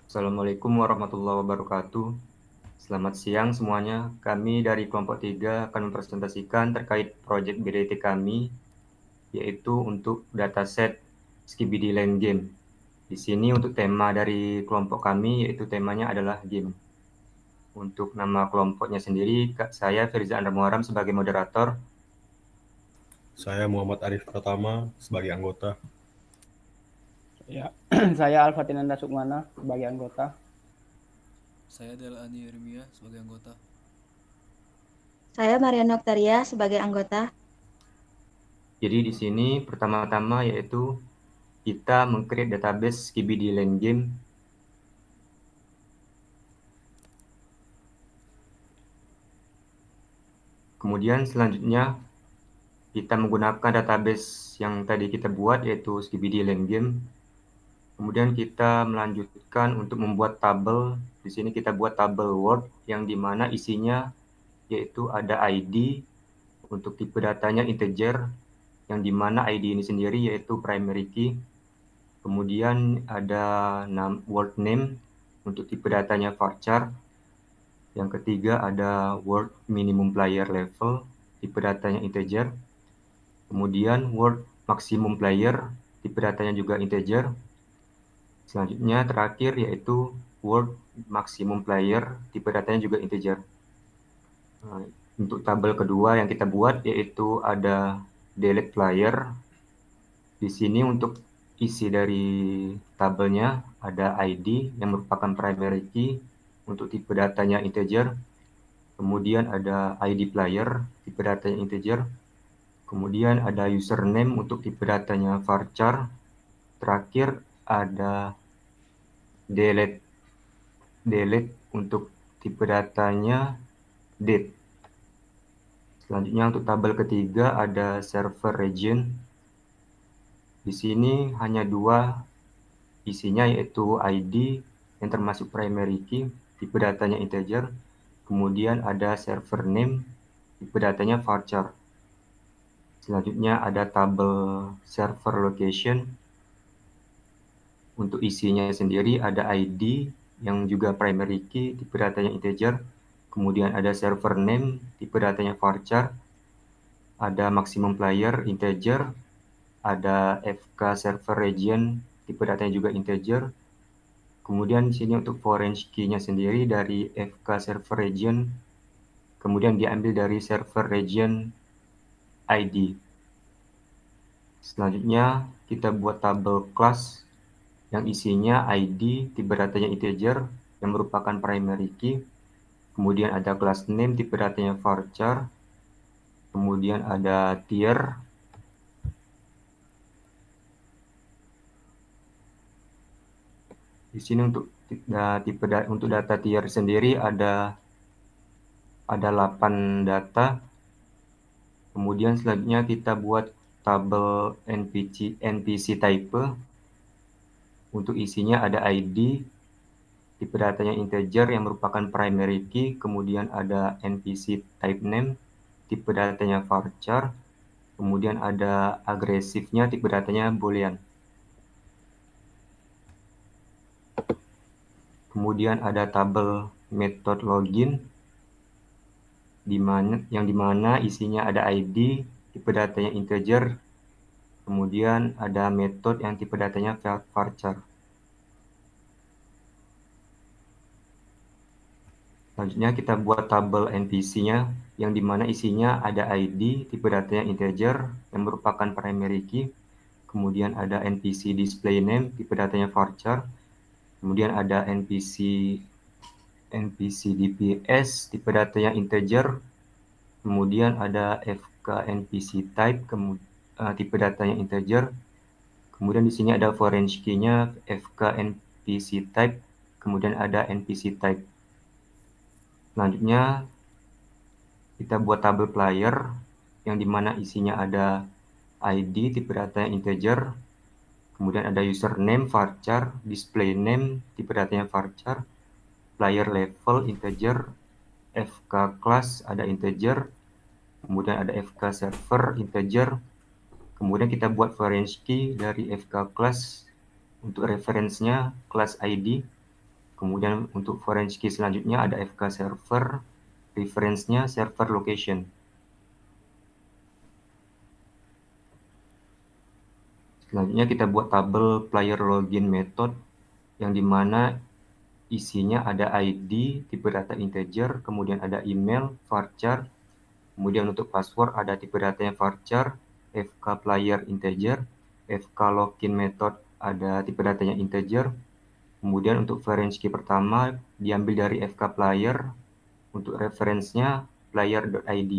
Assalamualaikum warahmatullahi wabarakatuh. Selamat siang semuanya. Kami dari kelompok 3 akan mempresentasikan terkait proyek BDT kami, yaitu untuk dataset Skibidi Land Game. Di sini untuk tema dari kelompok kami, yaitu temanya adalah game. Untuk nama kelompoknya sendiri, saya Firza Andra Muharam sebagai moderator. Saya Muhammad Arif Pratama sebagai anggota. Ya, saya Alfatinanda Sukmana sebagai anggota. Saya Delani Yeremia sebagai anggota. Saya Mariana Oktaria sebagai anggota. Jadi di sini pertama-tama yaitu kita meng-create database Skibidi Land Game. Kemudian selanjutnya kita menggunakan database yang tadi kita buat, yaitu Skibidi Land Game. Kemudian kita melanjutkan untuk membuat tabel. Di sini kita buat tabel Word yang dimana isinya yaitu ada ID untuk tipe datanya integer, yang dimana ID ini sendiri yaitu primary key. Kemudian ada word name untuk tipe datanya varchar. Yang ketiga ada word minimum player level, tipe datanya integer. Kemudian word maximum player, tipe datanya juga integer. Selanjutnya terakhir yaitu word maximum player, tipe datanya juga integer. Nah, untuk tabel kedua yang kita buat yaitu ada delete player. Di sini untuk isi dari tabelnya ada ID yang merupakan primary key untuk tipe datanya integer. Kemudian ada ID player, tipe datanya integer. Kemudian ada username untuk tipe datanya varchar. Terakhir ada delete untuk tipe datanya date. Selanjutnya untuk tabel ketiga ada server region. Di sini hanya dua isinya, yaitu ID yang termasuk primary key, tipe datanya integer. Kemudian ada server name, tipe datanya varchar. Selanjutnya ada tabel server location. Untuk isinya sendiri ada ID yang juga primary key, tipe datanya integer. Kemudian ada server name, tipe datanya varchar. Ada maximum player integer. Ada FK server region, tipe datanya juga integer. Kemudian di sini untuk foreign key-nya sendiri dari FK server region, kemudian diambil dari server region ID. Selanjutnya kita buat tabel class yang isinya ID, tipe datanya integer yang merupakan primary key. Kemudian ada class name, tipe datanya varchar. Kemudian ada tier. Di sini untuk data tier sendiri ada 8 data. Kemudian selanjutnya kita buat tabel NPC type. Untuk isinya ada ID, tipe datanya integer yang merupakan primary key. Kemudian ada NPC type name, tipe datanya varchar. Kemudian ada agresifnya, tipe datanya boolean. Kemudian ada tabel method login yang dimana isinya ada ID, tipe datanya integer. Kemudian ada metode yang tipe datanya varchar. Selanjutnya kita buat tabel NPC-nya yang dimana isinya ada ID, tipe datanya integer yang merupakan primary key. Kemudian ada NPC display name, tipe datanya varchar. Kemudian ada NPC DPS, tipe datanya integer. Kemudian ada FK NPC type, tipe datanya integer. Kemudian di sini ada foreign key-nya FK NPC type, kemudian ada NPC type. Selanjutnya kita buat tabel player yang dimana isinya ada ID, tipe datanya integer. Kemudian ada username varchar, display name, tipe datanya varchar, player level integer, FK class ada integer, kemudian ada FK server integer. Kemudian kita buat foreign key dari FK class untuk referensinya class ID. Kemudian untuk foreign key selanjutnya ada FK server, reference-nya server location. Selanjutnya kita buat tabel player login method yang dimana isinya ada ID, tipe data integer, kemudian ada email, varchar, kemudian untuk password ada tipe datanya varchar, FK player integer, FK login method ada tipe datanya integer, kemudian untuk foreign key pertama diambil dari FK player, untuk reference-nya player.id.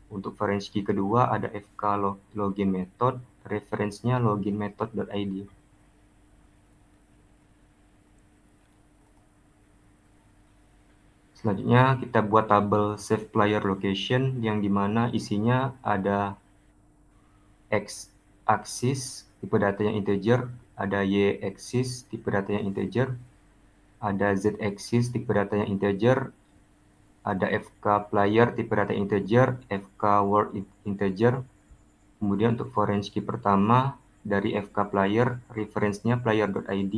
Untuk foreign key kedua ada FK login method, reference-nya login method.id. Selanjutnya kita buat tabel save player location yang dimana isinya ada X axis tipe datanya integer, ada Y axis tipe datanya integer, ada Z axis tipe datanya integer, ada FK player tipe data integer, FK word integer. Kemudian untuk foreign key pertama dari FK player, reference-nya player.id.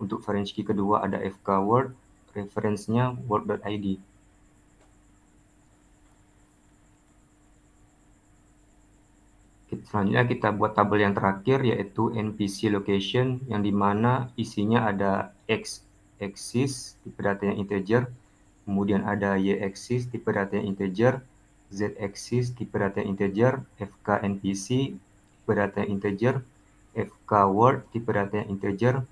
Untuk foreign key kedua ada FK word, reference-nya word.id. Selanjutnya kita buat tabel yang terakhir yaitu NPC location yang dimana isinya ada X axis tipe datanya integer, kemudian ada Y axis tipe datanya integer, Z axis tipe datanya integer, FK NPC tipe datanya integer, FK word tipe datanya integer,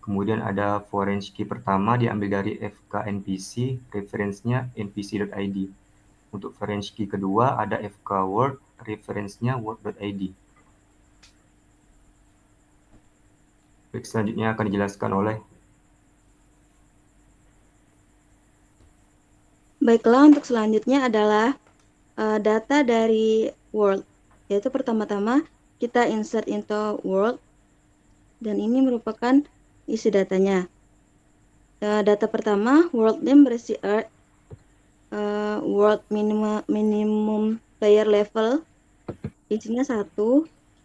kemudian ada foreign key pertama diambil dari FK NPC, reference-nya npc.id. Untuk foreign key kedua ada FK word, reference-nya word.id. Baik, selanjutnya akan dijelaskan oleh. Baiklah, untuk selanjutnya adalah data dari world, yaitu pertama-tama kita insert into world, dan ini merupakan isi datanya. Data pertama, world name berisi earth, world minimum player level isinya 1,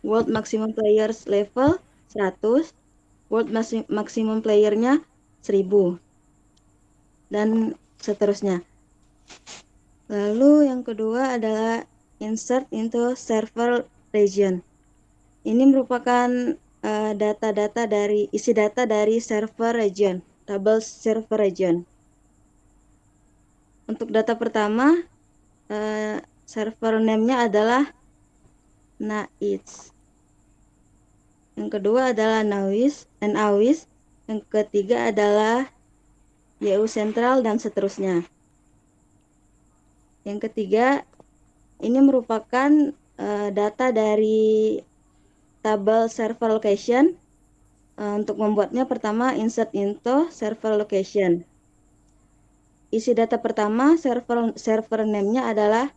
world maximum players level 100, world maximum playernya 1000, dan seterusnya. Lalu yang kedua adalah insert into server region. Ini merupakan data-data dari isi data dari server region, tabel server region. Untuk data pertama, server name-nya adalah NAIS. Yang kedua adalah NAWIS, yang ketiga adalah YU Central, dan seterusnya. Yang ketiga, ini merupakan data dari tabel server location. Untuk membuatnya pertama insert into server location. Isi data pertama server name-nya adalah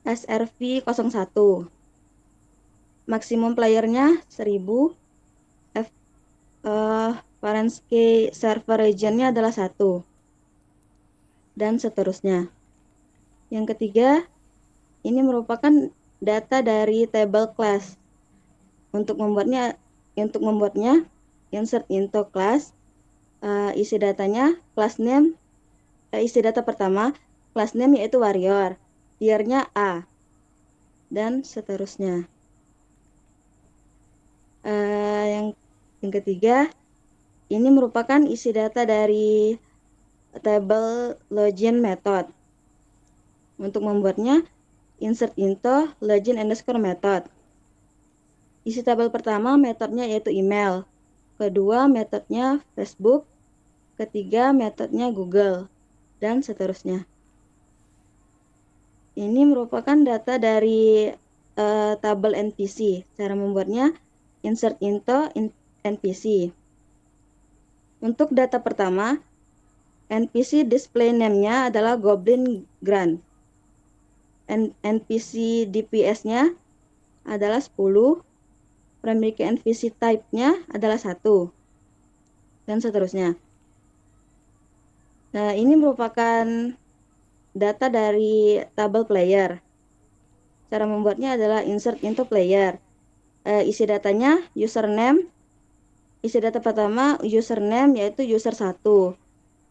SRV01. Maksimum playernya 1000. Foreign key server region-nya adalah 1. Dan seterusnya. Yang ketiga, ini merupakan data dari table class. Untuk membuatnya insert into class. Isi datanya class name. Isi data pertama, class name yaitu warrior, tier-nya A, dan seterusnya. Yang ketiga, ini merupakan isi data dari table login method. Untuk membuatnya, insert into login underscore method. Isi tabel pertama metodenya yaitu email, kedua metodenya Facebook, ketiga metodenya Google, dan seterusnya. Ini merupakan data dari tabel NPC. Cara membuatnya insert into NPC. Untuk data pertama, NPC display name-nya adalah Goblin Grand. NPC DPS-nya adalah 10. Primary key NPC type-nya adalah 1. Dan seterusnya. Nah, ini merupakan data dari tabel player. Cara membuatnya adalah insert into player. Isi datanya username, isi data pertama username yaitu user 1,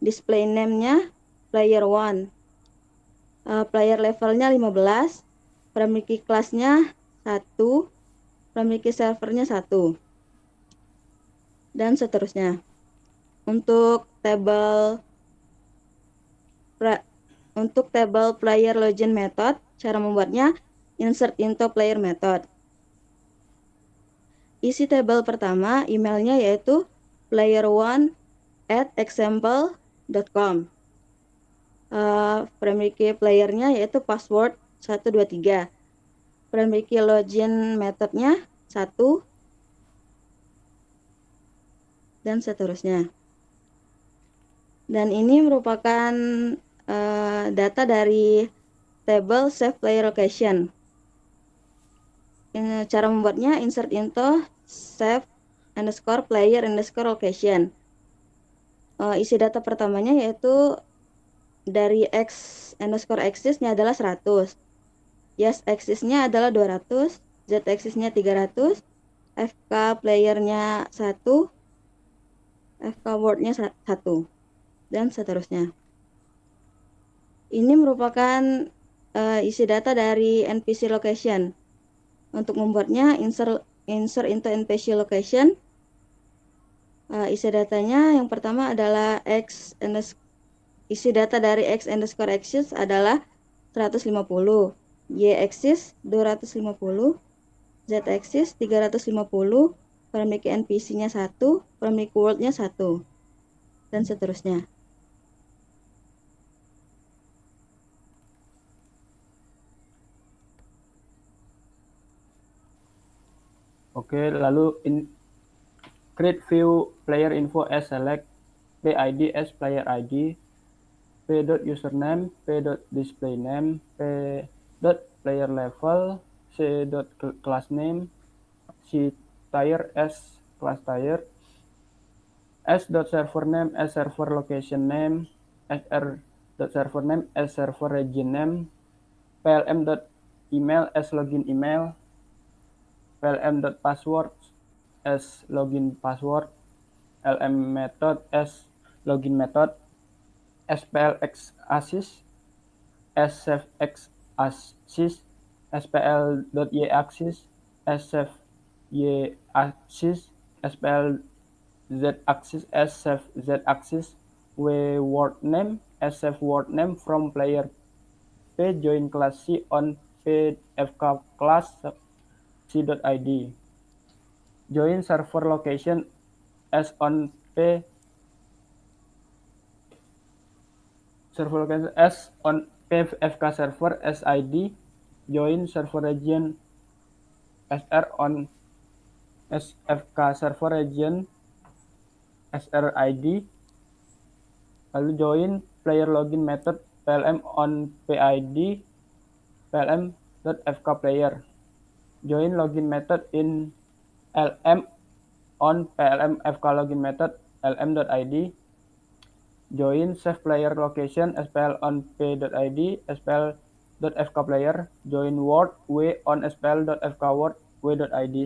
display name-nya player 1, player levelnya 15, primary kelasnya 1, primary servernya 1, dan seterusnya. Untuk table player login method, cara membuatnya insert into player method. Isi table pertama emailnya yaitu player1@example.com. Primary key playernya yaitu password 123. Primary key login methodnya 1, dan seterusnya. Dan ini merupakan data dari table save player location. Cara membuatnya insert into save underscore player underscore location. Isi data pertamanya yaitu dari x underscore axis-nya adalah 100, yes axis-nya adalah 200, z axis-nya 300, fk player-nya 1, fk word-nya 1, dan seterusnya. Ini merupakan isi data dari npc location. Untuk membuatnya insert into npc location, isi datanya yang pertama adalah isi data dari x underscore axis adalah 150, y axis 250, z axis 350, primary npc-nya 1, primary word-nya 1, dan seterusnya. Oke, lalu create view player info as select PID as player ID, p.username, p.displayname, p.player level, c.class name, c.tier as class tier, s.server name as server location name, sr.server name as server region name, plm.email as login email, plm.password as login password, lm method as login method, splx assist as save x assist, spl.y axis as save y axis, spl z axis as save z axis, w word name as save word name from player p join class c on p fk class c.id. Join server location as on p server location as on pfk server sid. Join server region sr on sfk server region srid. Lalu join player login method plm on pid plm.fkplayer. Join login method in lm on plm fk login method lm.id. Join save player location spl on p.id spl.fkplayer. Join word w on spl.fkword w.id.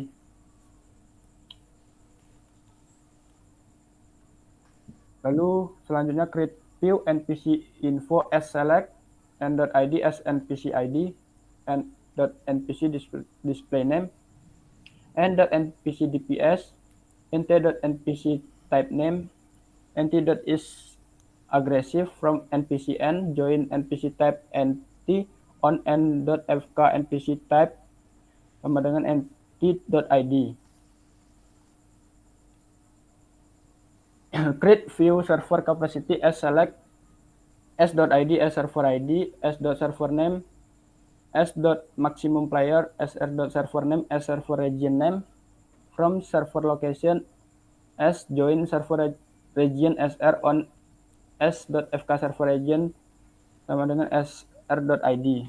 Lalu selanjutnya create view npc info as select n.id as npc id and .npc display name n.npc dps nt.npc type name nt.is aggressive from npcn. Join npc type nt on n.fk npc type sama dengan nt.id. Create view server capacity as select s.id as server id, s.server name, s.maximum player, sr.server name as server region name, from server location s join server region sr on s.fk server region sama dengan sr.id.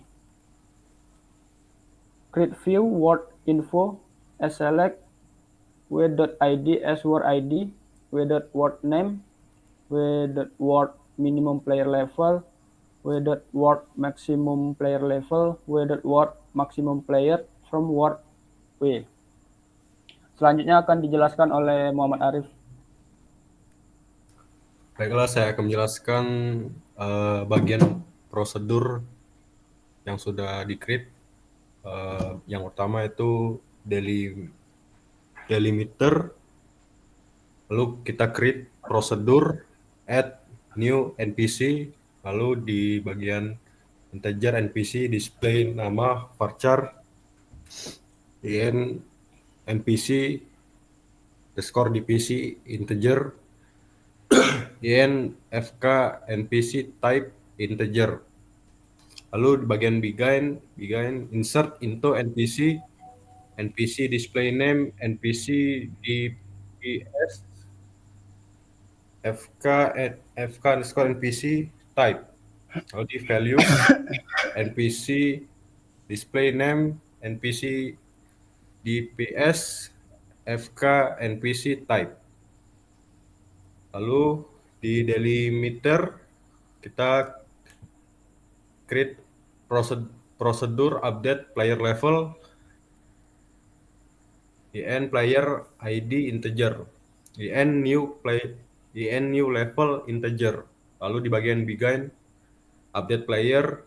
Create view word info as select w.id as word id, w.word name, w.word minimum player level, w.word maximum player level, w.word maximum player from word w. Selanjutnya akan dijelaskan oleh Muhammad Arif. Baiklah, saya akan menjelaskan bagian prosedur yang sudah di-create. Yang pertama itu delimiter, lalu kita create prosedur add new NPC, lalu di bagian integer NPC display nama varchar in NPC underscore dpc integer in fk NPC type integer. Lalu di bagian begin insert into NPC display name NPC dps fk underscore NPC type. Lalu di values NPC display name NPC dps fk NPC type. Lalu di delimiter kita create prosedur update player level in player ID integer in new level integer. Lalu di bagian begin update player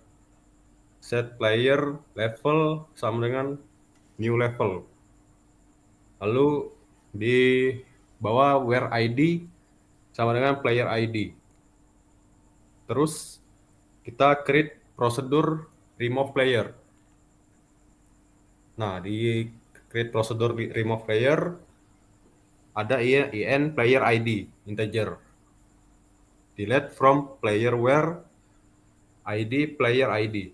set player level sama dengan new level. Lalu di bawah where ID sama dengan player ID. Terus kita create prosedur remove player. Nah, di create prosedur remove player ada in player ID integer. Delete from player where ID player ID.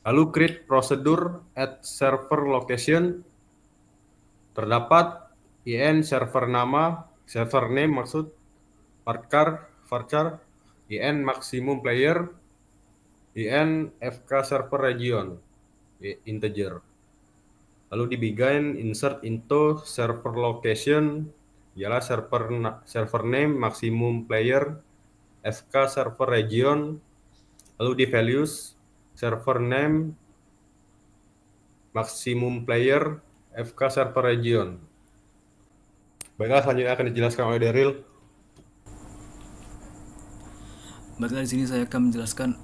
Lalu create prosedur at server location. Terdapat in server nama, server name maksud, varchar, in maximum player, in fk server region, integer. Lalu di begin insert into server location ialah server name maximum player, fk server region. Lalu di values server name maximum player, fk server region. Baiklah, selanjutnya akan dijelaskan oleh Daryl. Baiklah, di sini saya akan menjelaskan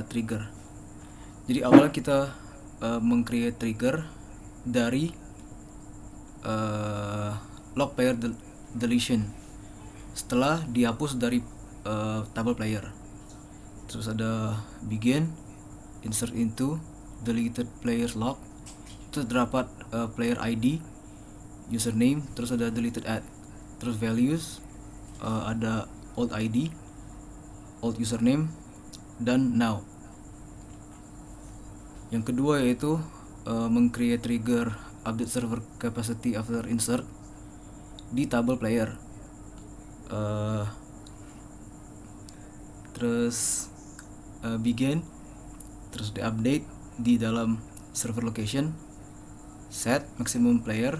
trigger. Jadi awalnya kita meng-create trigger dari log player deletion setelah dihapus dari table player. Terus ada begin insert into deleted players log, itu terdapat player ID, username, terus ada deleted add, terus values ada old ID, old username, dan now. Yang kedua yaitu meng-create trigger update server capacity after insert di table player. Terus begin, terus di update di dalam server location, set maximum player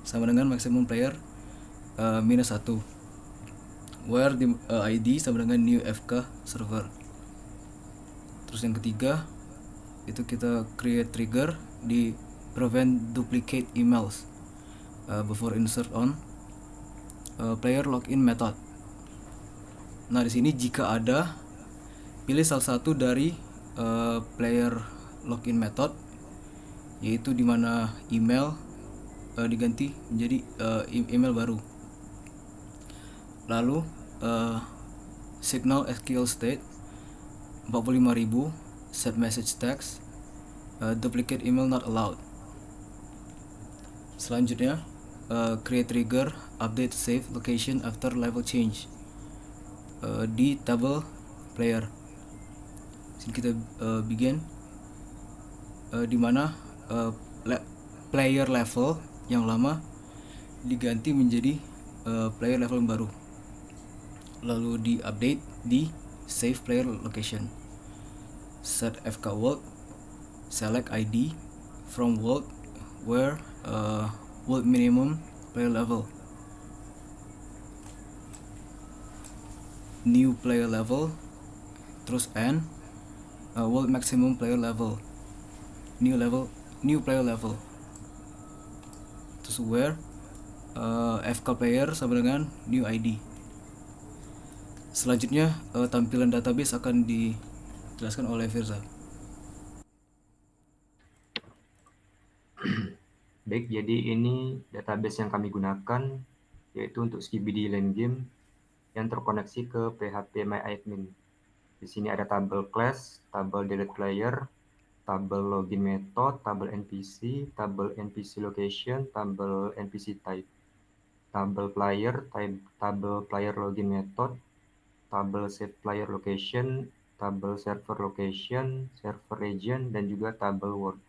sama dengan maximum player -1, where di ID sama dengan new fk server. Terus yang ketiga itu kita create trigger di prevent duplicate emails before insert on player login method. Nah, di sini jika ada, pilih salah satu dari player login method, yaitu di mana email diganti menjadi email baru. Lalu signal SQL state 45.000 set message text duplicate email not allowed. Selanjutnya create trigger update save location after level change di table player. Sini kita begin di mana player level yang lama diganti menjadi player level yang baru. Lalu di update di save player location, set fk world, select ID from world where world minimum player level, new player level, terus n world maximum player level, new player level. terus where FK player sama dengan new ID. Selanjutnya tampilan database akan dijelaskan oleh Firza. Baik, jadi ini database yang kami gunakan, yaitu untuk Skibidi Land Game yang terkoneksi ke PHP MyAdmin. Di sini ada tabel class, tabel delete player, tabel login method, tabel NPC, tabel NPC location, tabel NPC type, tabel player, tabel player login method, tabel set player location, tabel server location, server region, dan juga tabel world.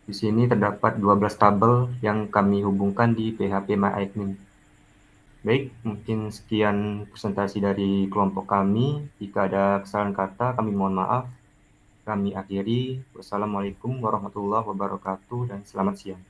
Di sini terdapat 12 tabel yang kami hubungkan di PHP MyAdmin. Baik, mungkin sekian presentasi dari kelompok kami. Jika ada kesalahan kata, kami mohon maaf. Kami akhiri. Wassalamualaikum warahmatullahi wabarakatuh dan selamat siang.